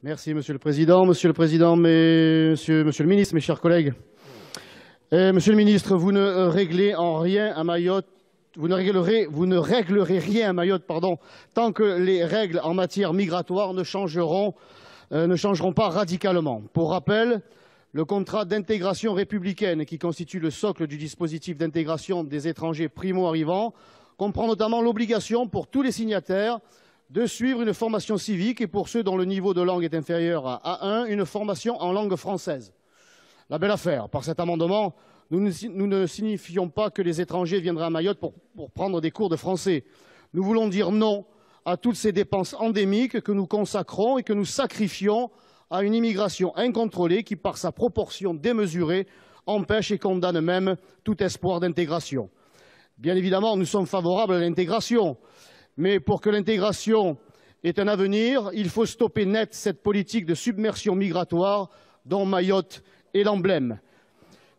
Merci, Monsieur le Président. Monsieur le Président, Monsieur le Ministre, mes chers collègues. Monsieur le Ministre, vous ne réglez en rien à Mayotte, vous ne réglerez rien à Mayotte, tant que les règles en matière migratoire ne changeront pas radicalement. Pour rappel, le contrat d'intégration républicaine, qui constitue le socle du dispositif d'intégration des étrangers primo-arrivants, comprend notamment l'obligation pour tous les signataires de suivre une formation civique et pour ceux dont le niveau de langue est inférieur à A1, une formation en langue française. La belle affaire. Par cet amendement, nous ne signifions pas que les étrangers viendraient à Mayotte pour prendre des cours de français. Nous voulons dire non à toutes ces dépenses endémiques que nous consacrons et que nous sacrifions à une immigration incontrôlée qui, par sa proportion démesurée, empêche et condamne même tout espoir d'intégration. Bien évidemment, nous sommes favorables à l'intégration, mais pour que l'intégration ait un avenir, il faut stopper net cette politique de submersion migratoire dont Mayotte est l'emblème.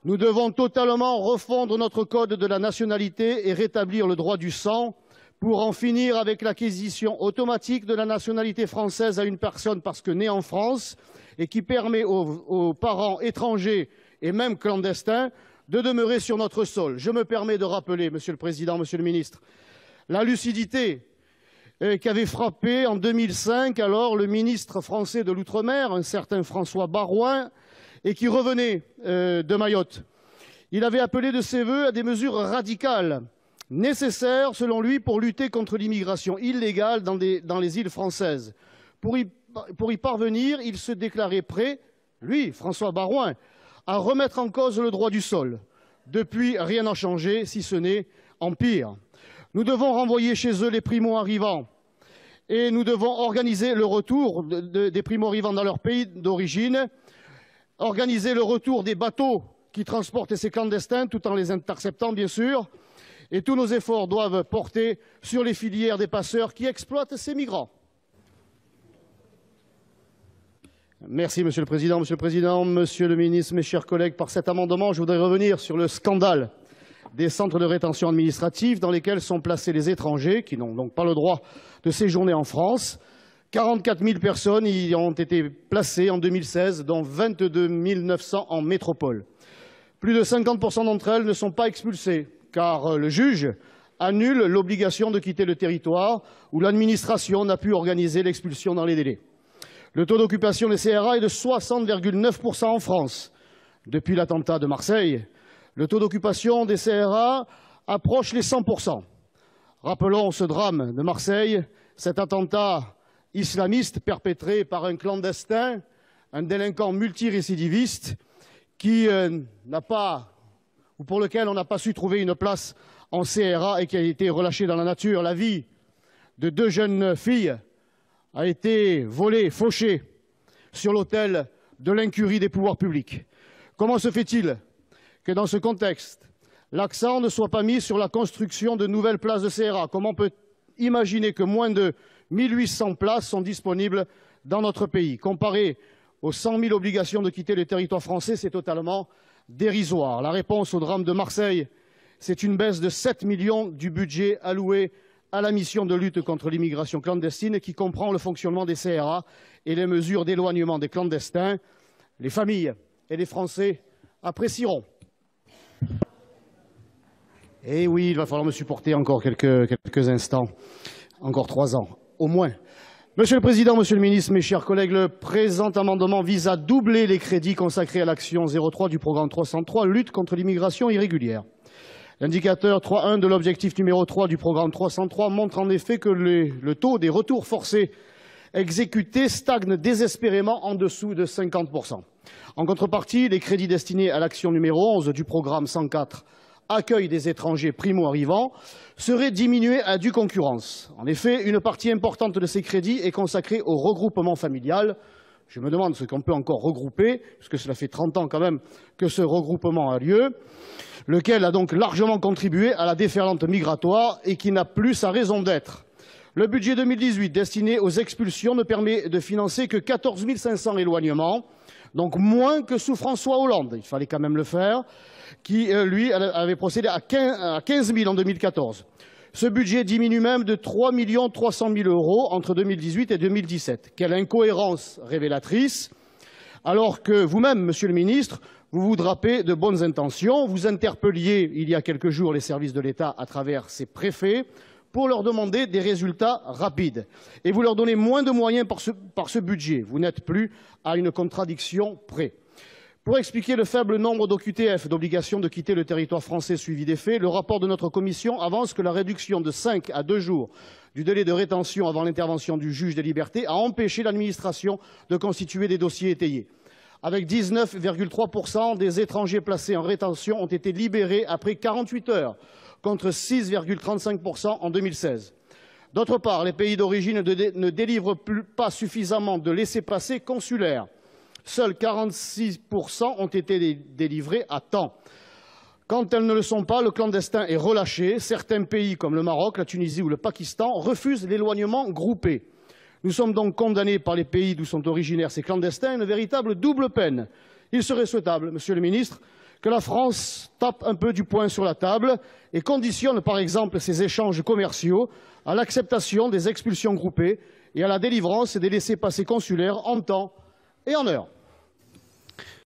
Nous devons totalement refondre notre code de la nationalité et rétablir le droit du sang pour en finir avec l'acquisition automatique de la nationalité française à une personne parce que née en France et qui permet aux parents étrangers et même clandestins de demeurer sur notre sol. Je me permets de rappeler, Monsieur le Président, Monsieur le Ministre, la lucidité qu'avait frappé en 2005 alors le ministre français de l'Outre-mer, un certain François Baroin, et qui revenait de Mayotte. Il avait appelé de ses vœux à des mesures radicales, nécessaires selon lui pour lutter contre l'immigration illégale dans les îles françaises. Pour y parvenir, il se déclarait prêt, lui, François Baroin, à remettre en cause le droit du sol. Depuis, rien n'a changé, si ce n'est en pire. Nous devons renvoyer chez eux les primo-arrivants et nous devons organiser le retour des primo-arrivants dans leur pays d'origine, organiser le retour des bateaux qui transportent ces clandestins tout en les interceptant, bien sûr, et tous nos efforts doivent porter sur les filières des passeurs qui exploitent ces migrants. Merci, Monsieur le Président. Monsieur le Président, Monsieur le Ministre, mes chers collègues, par cet amendement, je voudrais revenir sur le scandale des centres de rétention administrative dans lesquels sont placés les étrangers qui n'ont donc pas le droit de séjourner en France. 44 000 personnes y ont été placées en 2016, dont 22 900 en métropole. Plus de 50% d'entre elles ne sont pas expulsées, car le juge annule l'obligation de quitter le territoire où l'administration n'a pu organiser l'expulsion dans les délais. Le taux d'occupation des CRA est de 60,9% en France. Depuis l'attentat de Marseille, le taux d'occupation des CRA approche les 100%. Rappelons ce drame de Marseille, cet attentat islamiste perpétré par un clandestin, un délinquant multirécidiviste qui pour lequel on n'a pas su trouver une place en CRA et qui a été relâché dans la nature. La vie de 2 jeunes filles a été volée, fauchée sur l'autel de l'incurie des pouvoirs publics. Comment se fait-il que dans ce contexte, l'accent ne soit pas mis sur la construction de nouvelles places de CRA? Comment peut imaginer que moins de 1800 places sont disponibles dans notre pays? Comparé aux 100 000 obligations de quitter le territoire français, c'est totalement dérisoire. La réponse au drame de Marseille, c'est une baisse de 7 millions du budget alloué à la mission de lutte contre l'immigration clandestine qui comprend le fonctionnement des CRA et les mesures d'éloignement des clandestins. Les familles et les Français apprécieront. Et oui, il va falloir me supporter encore quelques instants, encore 3 ans, au moins. Monsieur le Président, Monsieur le Ministre, mes chers collègues, le présent amendement vise à doubler les crédits consacrés à l'action 03 du programme 303, lutte contre l'immigration irrégulière. L'indicateur 3.1 de l'objectif numéro 3 du programme 303 montre en effet que le taux des retours forcés exécutés stagne désespérément en dessous de 50%. En contrepartie, les crédits destinés à l'action numéro 11 du programme 104, accueil des étrangers primo-arrivants, seraient diminués à due concurrence. En effet, une partie importante de ces crédits est consacrée au regroupement familial. Je me demande ce qu'on peut encore regrouper, puisque cela fait 30 ans quand même que ce regroupement a lieu, lequel a donc largement contribué à la déferlante migratoire et qui n'a plus sa raison d'être. Le budget 2018 destiné aux expulsions ne permet de financer que 14 500 éloignements, donc moins que sous François Hollande, il fallait quand même le faire, qui, lui, avait procédé à 15 000 en 2014. Ce budget diminue même de 3 300 000 € entre 2018 et 2017. Quelle incohérence révélatrice, alors que vous-même, Monsieur le ministre, vous vous drapez de bonnes intentions. Vous interpelliez il y a quelques jours les services de l'État à travers ses préfets pour leur demander des résultats rapides. Et vous leur donnez moins de moyens par ce budget. Vous n'êtes plus à une contradiction près. Pour expliquer le faible nombre d'OQTF, d'obligations de quitter le territoire français suivi des faits, le rapport de notre commission avance que la réduction de 5 à 2 jours du délai de rétention avant l'intervention du juge des libertés a empêché l'administration de constituer des dossiers étayés. Avec 19,3 % des étrangers placés en rétention ont été libérés après 48 heures, contre 6,35 % en 2016. D'autre part, les pays d'origine ne délivrent pas suffisamment de laissez-passer consulaires. Seuls 46 % ont été délivrés à temps. Quand elles ne le sont pas, le clandestin est relâché. Certains pays, comme le Maroc, la Tunisie ou le Pakistan, refusent l'éloignement groupé. Nous sommes donc condamnés par les pays d'où sont originaires ces clandestins à une véritable double peine. Il serait souhaitable, Monsieur le ministre, que la France tape un peu du poing sur la table et conditionne, par exemple, ses échanges commerciaux à l'acceptation des expulsions groupées et à la délivrance des laissez-passer consulaires en temps et en heure.